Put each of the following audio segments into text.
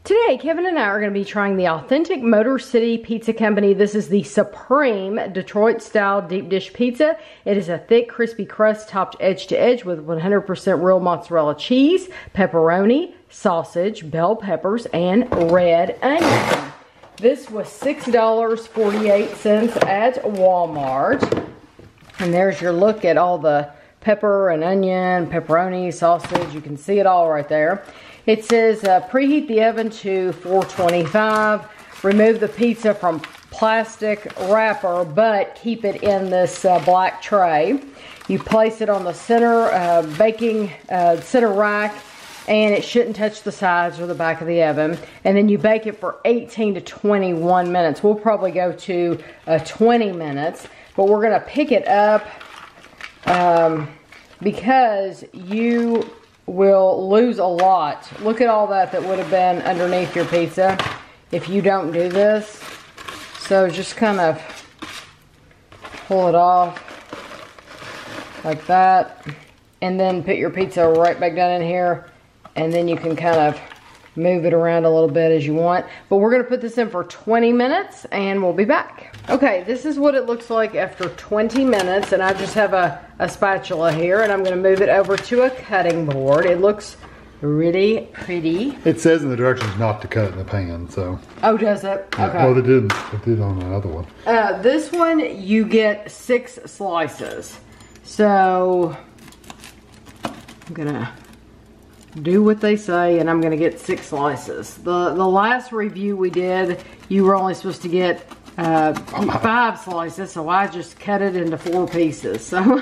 Today, Kevin and I are going to be trying the authentic Motor City Pizza Company. This is the Supreme Detroit-style deep dish pizza. It is a thick, crispy crust topped edge to edge with 100% real mozzarella cheese, pepperoni, sausage, bell peppers, and red onion. This was $6.48 at Walmart. And there's your look at all the pepper and onion, pepperoni, sausage. You can see it all right there. It says preheat the oven to 425. Remove the pizza from plastic wrapper, but keep it in this black tray. You place it on the center center rack, and it shouldn't touch the sides or the back of the oven. And then you bake it for 18 to 21 minutes. We'll probably go to 20 minutes, but we're gonna pick it up because you will lose a lot. Look at all that would have been underneath your pizza if you don't do this. So just kind of pull it off like that, and then put your pizza right back down in here, and then you can kind of move it around a little bit as you want. But we're gonna put this in for 20 minutes and we'll be back. Okay, this is what it looks like after 20 minutes, and I just have a spatula here, and I'm gonna move it over to a cutting board. It looks really pretty. It says in the directions not to cut in the pan, so. Oh, does it? Yeah, okay. well, they did on the other one. This one, you get 6 slices. So, I'm gonna do what they say, and I'm gonna get 6 slices. The last review we did, you were only supposed to get 5 slices, so I just cut it into 4 pieces. So,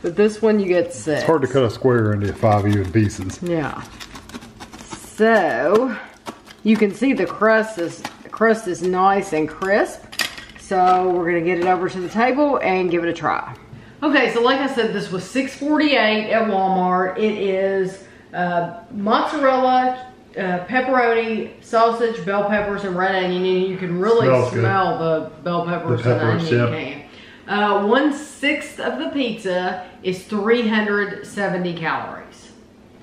but this one you get 6. It's hard to cut a square into 5 even pieces. Yeah. So, you can see the crust is nice and crisp. So we're gonna get it over to the table and give it a try. Okay, so like I said, this was $6.48 at Walmart. It is mozzarella, pepperoni, sausage, bell peppers, and red onion. And you can really smell the bell peppers and onion can. 1/6 of the pizza is 370 calories.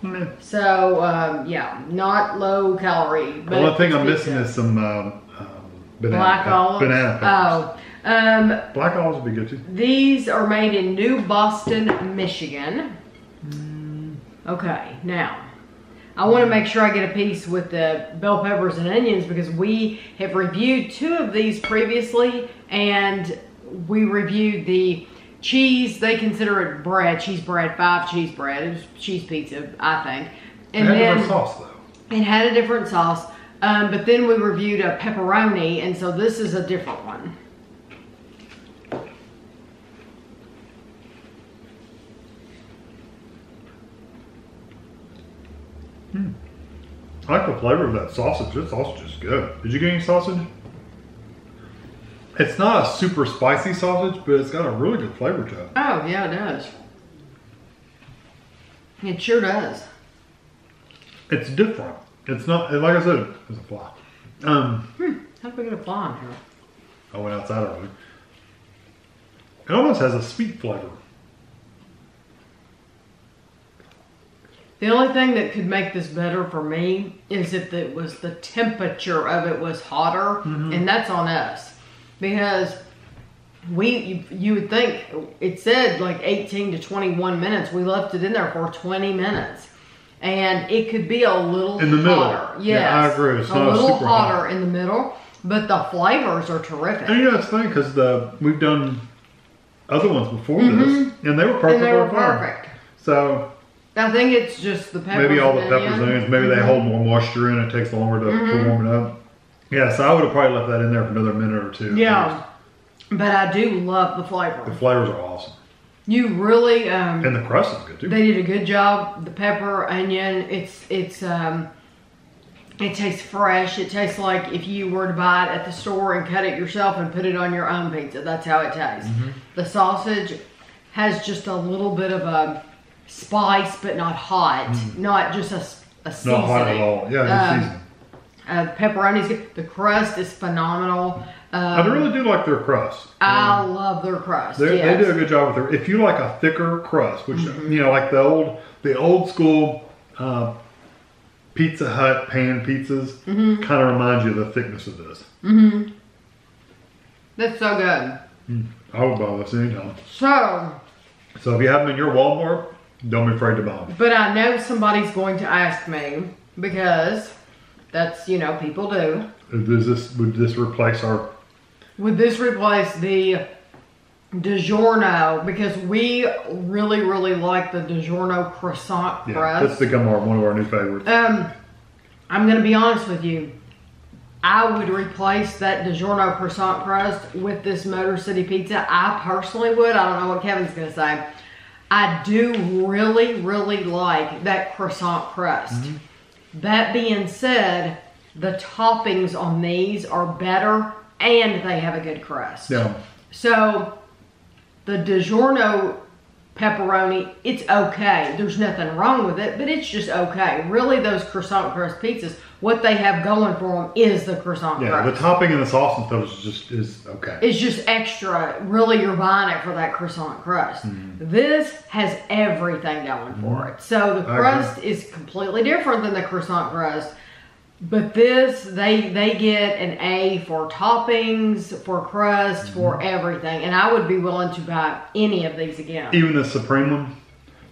Mm. So, yeah, not low calorie. The only thing I'm missing is some black olives. Banana peppers. Oh. Black olives would be good too. These are made in New Boston, Michigan. Okay, now, I want to make sure I get a piece with the bell peppers and onions because we have reviewed 2 of these previously, and we reviewed the cheese. They consider it bread, cheese bread, 5 cheese bread. It was cheese pizza, I think. And it had a different sauce though. It had a different sauce, but then we reviewed a pepperoni, and so this is a different one. I like the flavor of that sausage. This sausage is good. Did you get any sausage? It's not a super spicy sausage, but it's got a really good flavor to it. Oh, yeah, it does. It sure does. It's different. It's not, like I said, it's a fly. How did we get a fly in here? I went outside earlier. It almost has a sweet flavor. The only thing that could make this better for me is if it was the temperature of it was hotter, and that's on us. Because you would think, it said like 18 to 21 minutes. We left it in there for 20 minutes. And it could be a little in the hotter. Middle. Yes, yeah, I agree. It's not a little super hotter hot in the middle, but the flavors are terrific. And you know, it's funny because we've done other ones before this, and they were perfect. And they were perfect. So I think it's just the peppers. Maybe all the peppers and onions. Maybe they hold more moisture in. It takes longer to warm it up. Yeah, so I would have probably left that in there for another minute or 2. Yeah, but I do love the flavor. The flavors are awesome. You really and the crust is good too. They did a good job. The pepper, onion, it tastes fresh. It tastes like if you were to buy it at the store and cut it yourself and put it on your own pizza. That's how it tastes. The sausage has just a little bit of a spice, but not hot. Not just a seasoning. Not hot at all. Yeah, it's seasoning. Pepperoni's good. The crust is phenomenal. I really do like their crust. I love their crust. They do a good job with their. If you like a thicker crust, which you know, like the old school Pizza Hut pan pizzas. Kind of reminds you of the thickness of this. That's so good. I would buy this anytime. So if you have them in your Walmart, don't be afraid to buy them. But I know somebody's going to ask me, because that's, you know, people do. Would this replace our... Would this replace the DiGiorno? Because we really, really like the DiGiorno croissant crust. That's become one of our new favorites. I'm going to be honest with you. I would replace that DiGiorno croissant crust with this Motor City pizza. I personally would. I don't know what Kevin's going to say. I do really, really like that croissant crust. That being said, the toppings on these are better and they have a good crust. Yeah. So the DiGiorno pepperoni, it's okay. There's nothing wrong with it, but it's just okay. Really, those croissant crust pizzas, what they have going for them is the croissant crust. Yeah, the topping and the sauce and stuff is okay. It's just extra. Really, you're buying it for that croissant crust. This has everything going for it. So the crust is completely different than the croissant crust. But this, they get an A for toppings, for crust, for everything. And I would be willing to buy any of these again. Even the Supreme one?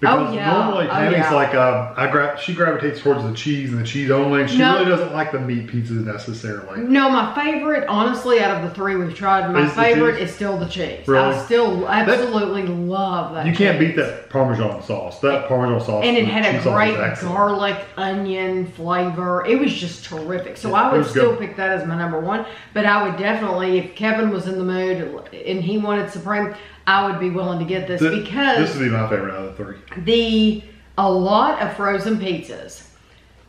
Because normally Tammy's like, she gravitates towards the cheese and the cheese only. And she really doesn't like the meat pizzas necessarily. No, my favorite, honestly, out of the three we've tried, my favorite is still the cheese. Really? I still absolutely love that You can't beat that Parmesan sauce. That Parmesan sauce. And it had a great garlic, onion flavor. It was just terrific. So I would still pick that as my number one. But I would definitely, if Kevin was in the mood and he wanted Supreme, I would be willing to get this because this would be my favorite out of the three. A lot of frozen pizzas,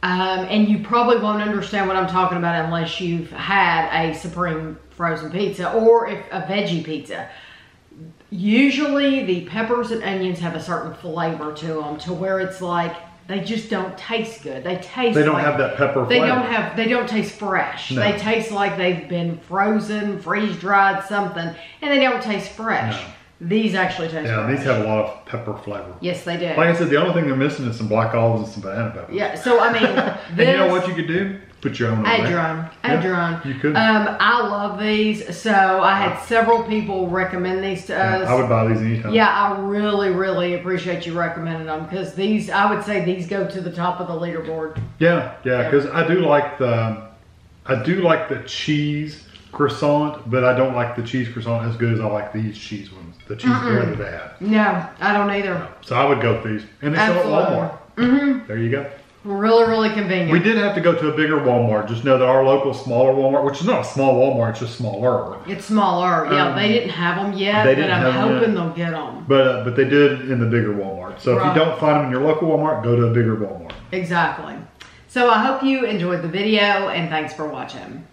and you probably won't understand what I'm talking about unless you've had a Supreme frozen pizza or if a veggie pizza. Usually the peppers and onions have a certain flavor to them, to where it's like they just don't taste good. They don't have that pepper flavor. They don't taste fresh. No. They taste like they've been frozen, freeze dried, something, and they don't taste fresh. No. These actually taste fresh. Yeah, these have a lot of pepper flavor. Yes, they do. Like I said, the only thing they're missing is some black olives and some banana peppers. Yeah, so I mean, and you know what you could do? Put your own. Add your own. You could. I love these. So I had several people recommend these to us. I would buy these anytime. Yeah, I really, really appreciate you recommending them, because these, I would say these go to the top of the leaderboard. Yeah, because I do like the cheese croissant, but I don't like the cheese croissant as good as I like these cheese ones. The cheese bread that they have. No, I don't either. So I would go with these. And they sell at Walmart. There you go. Really, really convenient. We did have to go to a bigger Walmart. Just know that our local smaller Walmart, which is not a small Walmart, it's just smaller. It's smaller. Yeah, they didn't have them yet, but I'm hoping they'll get them. But they did in the bigger Walmart. So if you don't find them in your local Walmart, go to a bigger Walmart. Exactly. So I hope you enjoyed the video, and thanks for watching.